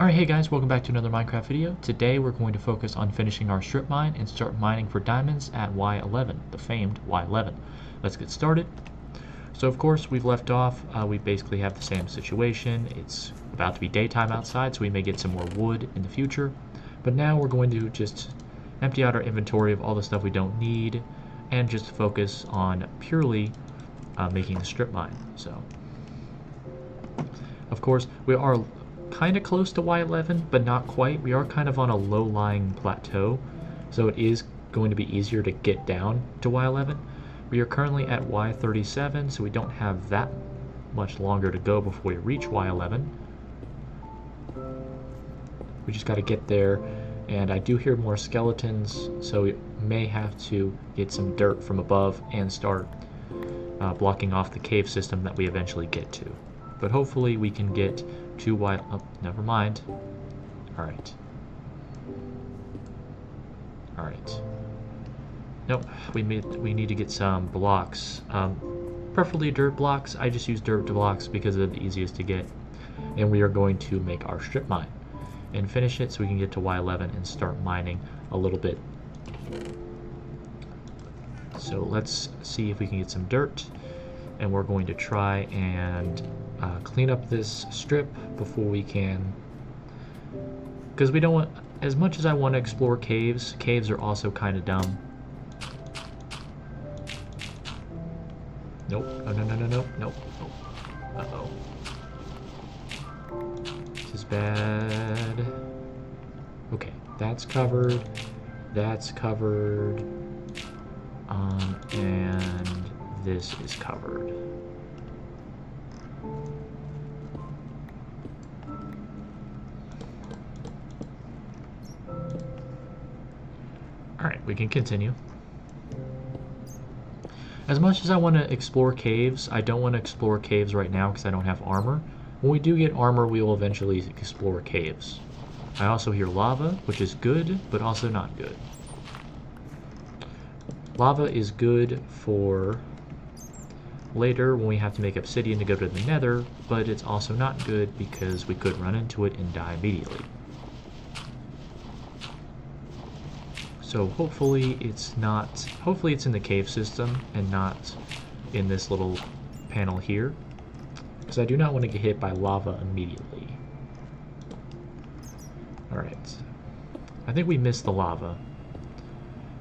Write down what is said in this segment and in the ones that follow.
Alright, hey guys, welcome back to another Minecraft video. Today we're going to focus on finishing our strip mine and start mining for diamonds at Y11, the famed Y11. Let's get started. So of course we've left off, we basically have the same situation. It's about to be daytime outside, so we may get some more wood in the future. But now we're going to just empty out our inventory of all the stuff we don't need and just focus on purely making the strip mine. So, of course, we are kind of close to Y11, but not quite. We are kind of on a low-lying plateau, so it is going to be easier to get down to Y11. We are currently at Y37, so we don't have that much longer to go before we reach Y11. We just got to get there, and I do hear more skeletons, so we may have to get some dirt from above and start blocking off the cave system that we eventually get to. But hopefully we can get to oh, never mind. Alright. Alright. Nope, we need to get some blocks. Preferably dirt blocks. I just use dirt blocks because they're the easiest to get. And we are going to make our strip mine and finish it so we can get to Y11 and start mining a little bit. So let's see if we can get some dirt, and we're going to try and clean up this strip before we can, because we don't want, as much as I want to explore caves, caves are also kind of dumb. Nope, no, nope. Uh-oh. This is bad. Okay, that's covered, and this is covered. Alright, we can continue. As much as I want to explore caves, I don't want to explore caves right now because I don't have armor. When we do get armor, we will eventually explore caves. I also hear lava, which is good, but also not good. Lava is good for later when we have to make obsidian to go to the nether, but it's also not good because we could run into it and die immediately. So hopefully it's in the cave system and not in this little panel here, because I do not want to get hit by lava immediately. Alright, I think we missed the lava.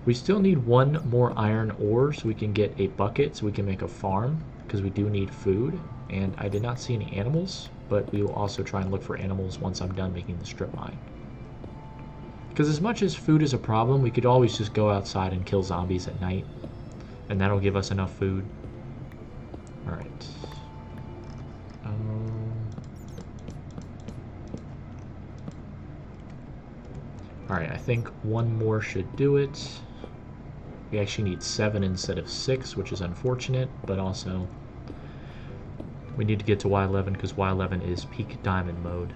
We still need one more iron ore so we can get a bucket so we can make a farm, because we do need food, and I did not see any animals, but we will also try and look for animals once I'm done making the strip mine. Because as much as food is a problem, we could always just go outside and kill zombies at night, and that'll give us enough food. Alright. Alright, I think one more should do it. We actually need 7 instead of 6, which is unfortunate, but also we need to get to Y11 because Y11 is peak diamond mode.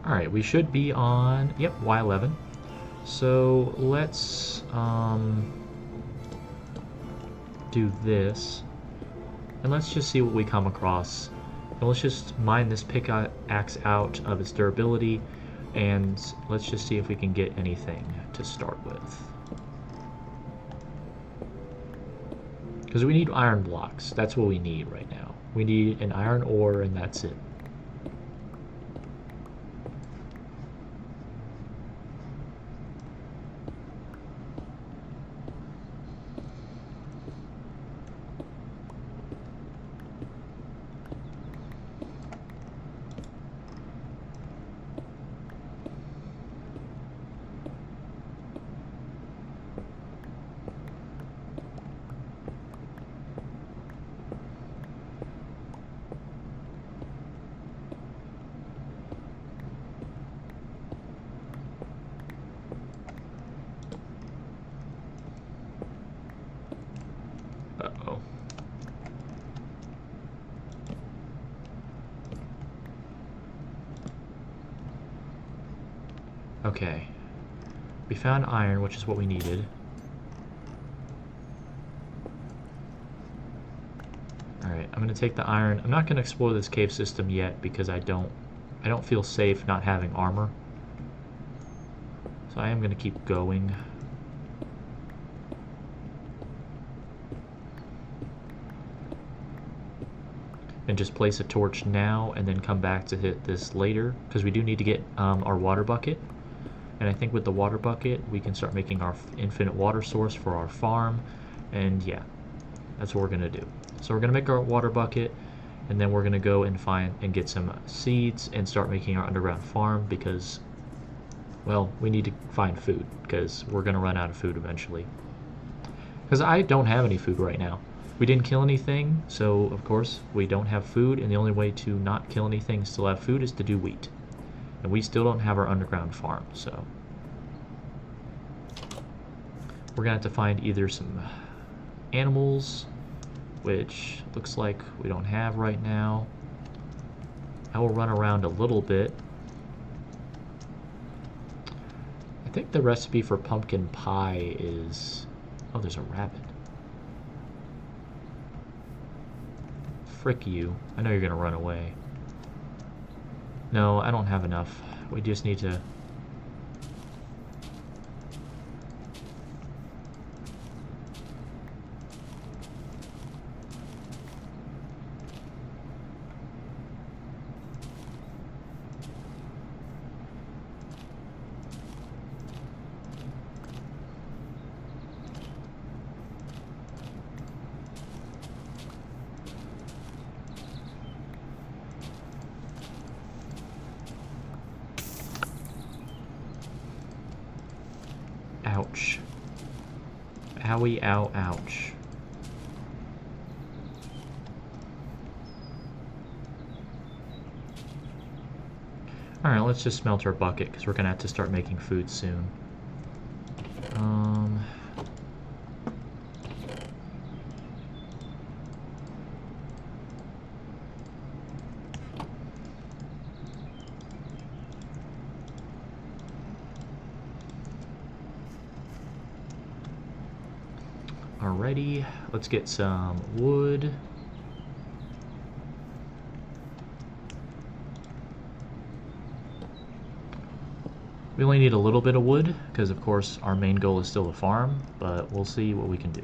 Alright, we should be on, yep, Y11. So let's do this, and let's just see what we come across. And let's just mine this pickaxe out of its durability, and let's just see if we can get anything to start with. Because we need iron blocks, that's what we need right now. We need an iron ore, and that's it. Okay. We found iron, which is what we needed. Alright, I'm going to take the iron. I'm not going to explore this cave system yet because I don't feel safe not having armor. So I am going to keep going. And just place a torch now and then come back to hit this later because we do need to get our water bucket. And I think with the water bucket we can start making our infinite water source for our farm. And yeah, that's what we're going to do. So we're going to make our water bucket, and then we're going to go and find and get some seeds and start making our underground farm because, well, we need to find food because we're going to run out of food eventually. Because I don't have any food right now. We didn't kill anything, so of course we don't have food, and the only way to not kill anything and still have food is to do wheat. And we still don't have our underground farm, so we're going to have to find either some animals, which looks like we don't have right now. I will run around a little bit. I think the recipe for pumpkin pie is... Oh, there's a rabbit. Frick you. I know you're gonna run away. No, I don't have enough. We just need to... Ouch. Owie, ow, ouch. Alright, let's just smelt our bucket, because we're going to have to start making food soon. Alrighty, let's get some wood. We only need a little bit of wood, because of course our main goal is still the farm, but we'll see what we can do.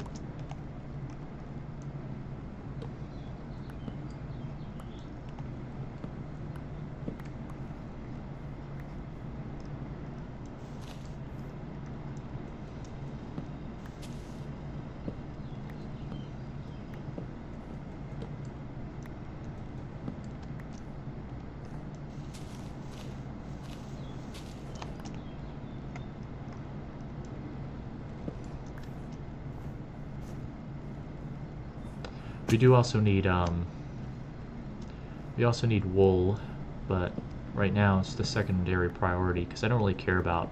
We do also need wool, but right now it's the secondary priority because I don't really care about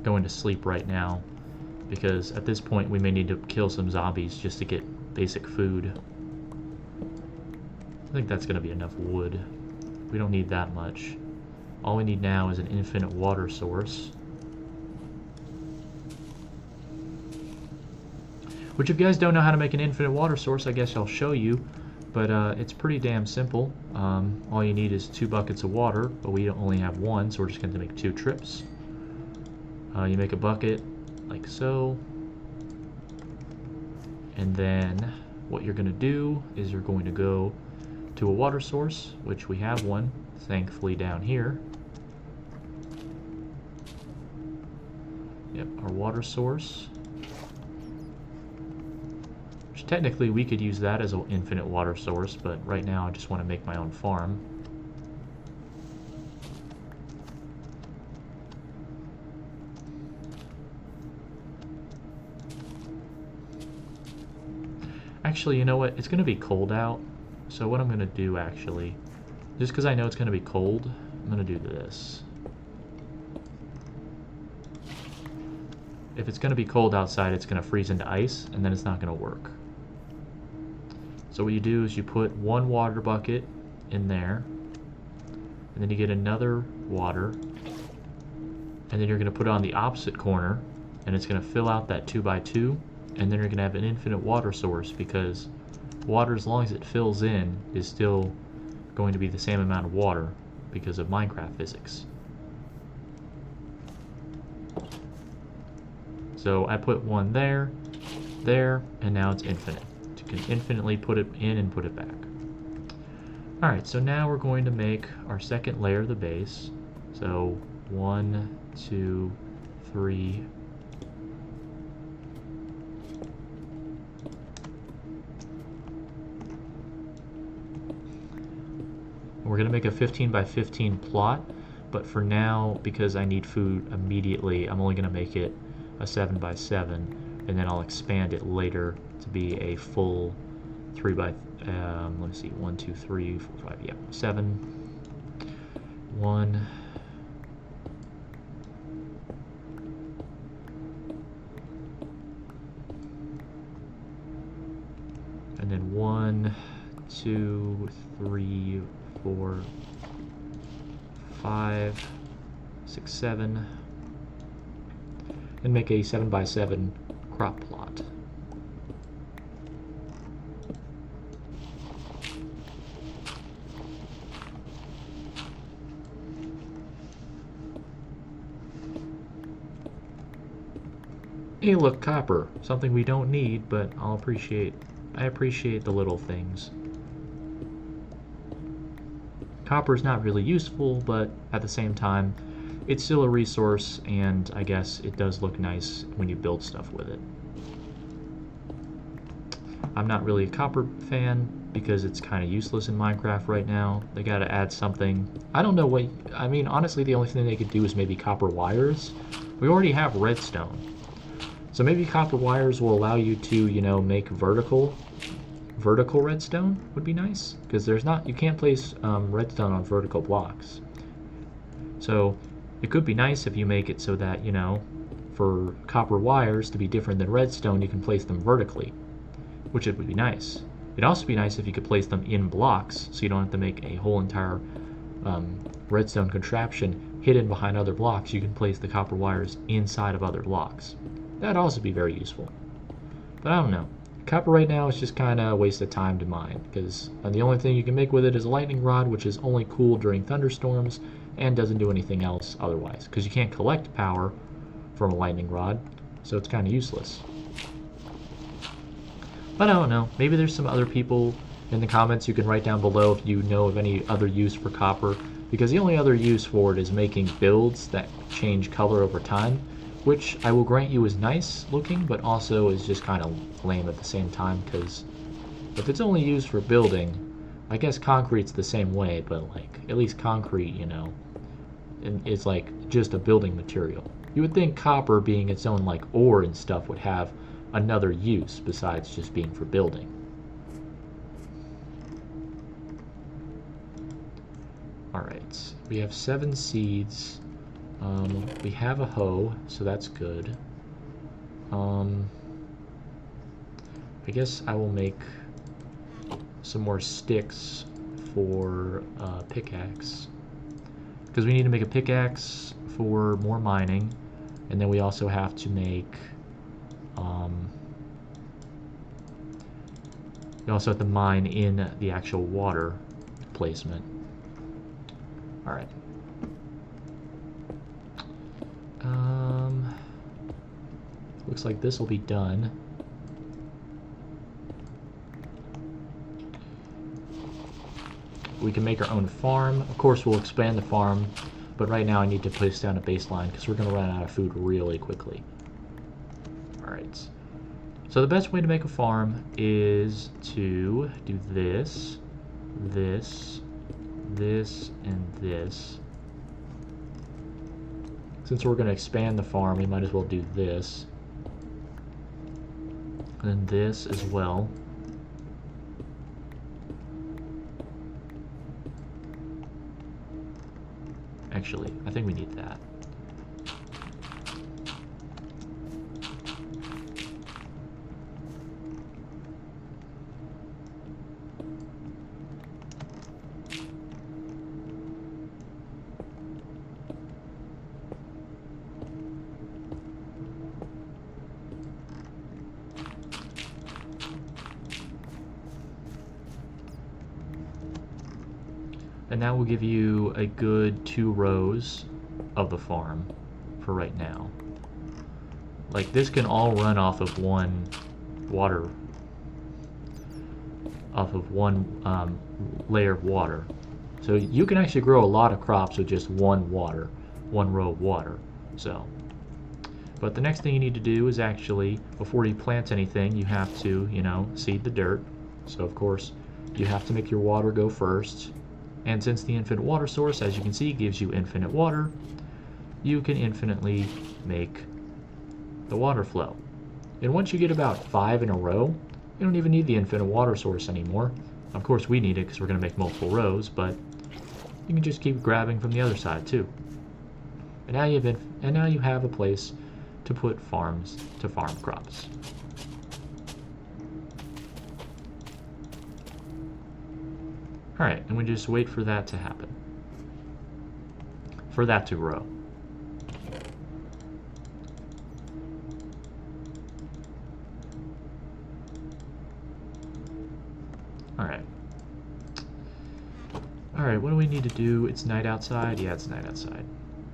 going to sleep right now, because at this point we may need to kill some zombies just to get basic food. I think that's gonna be enough wood. We don't need that much. All we need now is an infinite water source. Which, if you guys don't know how to make an infinite water source, I guess I'll show you. But it's pretty damn simple. All you need is 2 buckets of water, but we only have 1, so we're just going to make 2 trips. You make a bucket like so. And then what you're going to do is you're going to go to a water source, which we have one, thankfully, down here. Yep, our water source. Which technically we could use that as an infinite water source, but right now I just want to make my own farm. Actually, you know what? It's going to be cold out. So what I'm going to do, actually, just because I know it's going to be cold, I'm going to do this. If it's going to be cold outside, it's going to freeze into ice, and then it's not going to work. So what you do is you put one water bucket in there, and then you get another water, and then you're going to put it on the opposite corner, and it's going to fill out that 2x2, and then you're going to have an infinite water source, because water, as long as it fills in, is still going to be the same amount of water because of Minecraft physics. So I put one there, and now it's infinite. You can infinitely put it in and put it back. Alright, so now we're going to make our second layer of the base. So 1, 2, 3. We're going to make a 15 by 15 plot, but for now, because I need food immediately, I'm only going to make it a 7 by 7, and then I'll expand it later to be a full 3 by, let's see, 1, 2, 3, 4, 5, yeah, 7, 1, and then 1, 2, 3, 4, 5, 6, 7, and make a 7 by 7 crop plot. Hey, look, copper. Something we don't need, but I appreciate the little things. Copper is not really useful, but at the same time, it's still a resource, and I guess it does look nice when you build stuff with it. I'm not really a copper fan because it's kind of useless in Minecraft right now. They gotta add something. I don't know what, I mean, honestly, the only thing they could do is maybe copper wires. We already have redstone. So maybe copper wires will allow you to, you know, make vertical redstone would be nice, because you can't place redstone on vertical blocks. So it could be nice if you make it so that, you know, for copper wires to be different than redstone, you can place them vertically, which it would be nice. It'd also be nice if you could place them in blocks, so you don't have to make a whole entire redstone contraption hidden behind other blocks. You can place the copper wires inside of other blocks. That'd also be very useful. But I don't know. Copper right now is just kind of a waste of time to mine, because the only thing you can make with it is a lightning rod, which is only cool during thunderstorms and doesn't do anything else otherwise, because you can't collect power from a lightning rod, so it's kind of useless. But I don't know. Maybe there's some other people in the comments you can write down below if you know of any other use for copper, because the only other use for it is making builds that change color over time, which I will grant you is nice looking, but also is just kind of lame at the same time, because if it's only used for building, I guess concrete's the same way, but like, at least concrete, you know, is like just a building material. You would think copper, being its own like ore and stuff, would have another use besides just being for building. Alright, we have 7 seeds. We have a hoe, so that's good. I guess I will make some more sticks for pickaxe, because we need to make a pickaxe for more mining, and then we also have to make we also have to mine in the actual water placement. Alright. Looks like this will be done. We can make our own farm. Of course, we'll expand the farm, but right now I need to place down a baseline because we're going to run out of food really quickly. Alright. So the best way to make a farm is to do this, this, this, and this. Since we're going to expand the farm, we might as well do this. And this as well. Actually, I think we need that. And that will give you a good 2 rows of the farm for right now. Like, this can all run off of one water, off of one layer of water. So you can actually grow a lot of crops with just one row of water. So, but the next thing you need to do is actually, before you plant anything, you have to, you know, seed the dirt. So of course, you have to make your water go first. And since the infinite water source, as you can see, gives you infinite water, you can infinitely make the water flow. And once you get about 5 in a row, you don't even need the infinite water source anymore. Of course we need it because we're going to make multiple rows, but you can just keep grabbing from the other side too. And now you have a place to put farms to farm crops. Alright, and we just wait for that to happen. For that to grow. Alright. Alright, what do we need to do? It's night outside? Yeah, it's night outside.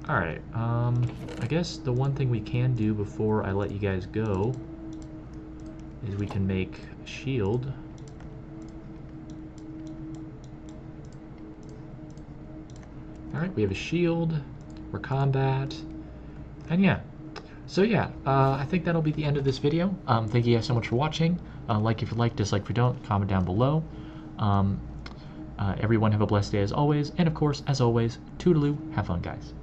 Alright, I guess the one thing we can do before I let you guys go is we can make a shield. Alright, we have a shield for combat. And yeah. So yeah, I think that'll be the end of this video. Thank you guys so much for watching. Like if you like, dislike if you don't, comment down below. Everyone have a blessed day as always. And of course, as always, toodaloo, have fun guys.